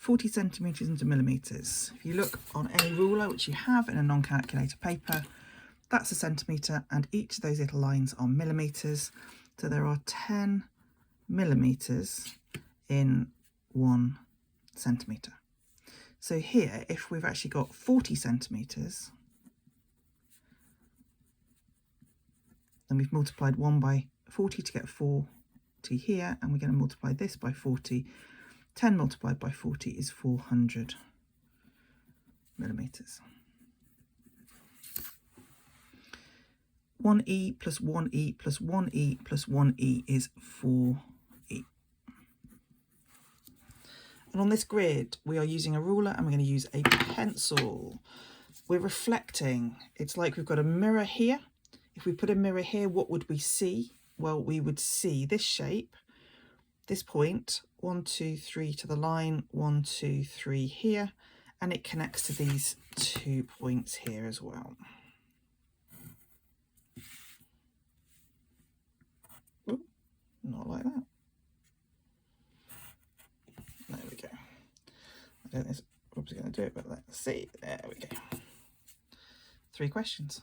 40 centimetres into millimetres. If you look on any ruler, which you have in a non-calculator paper, that's a centimetre, and each of those little lines are millimetres. So there are 10 millimetres in 1 centimetre. So here, if we've actually got 40 centimetres, then we've multiplied 1 by 40 to get 40 here, and we're going to multiply this by 40. 10 multiplied by 40 is 400 millimetres. 1e plus 1e plus 1e plus 1e is 4e. And on this grid, we are using a ruler and we're going to use a pencil. We're reflecting. It's like we've got a mirror here. If we put a mirror here, what would we see? Well, we would see this shape, this point, 1, 2, 3 to the line, 1, 2, 3 here, and it connects to these 2 points here as well. Ooh, not like that. There we go. I don't think it's probably going to do it, but let's see. There we go. 3 questions.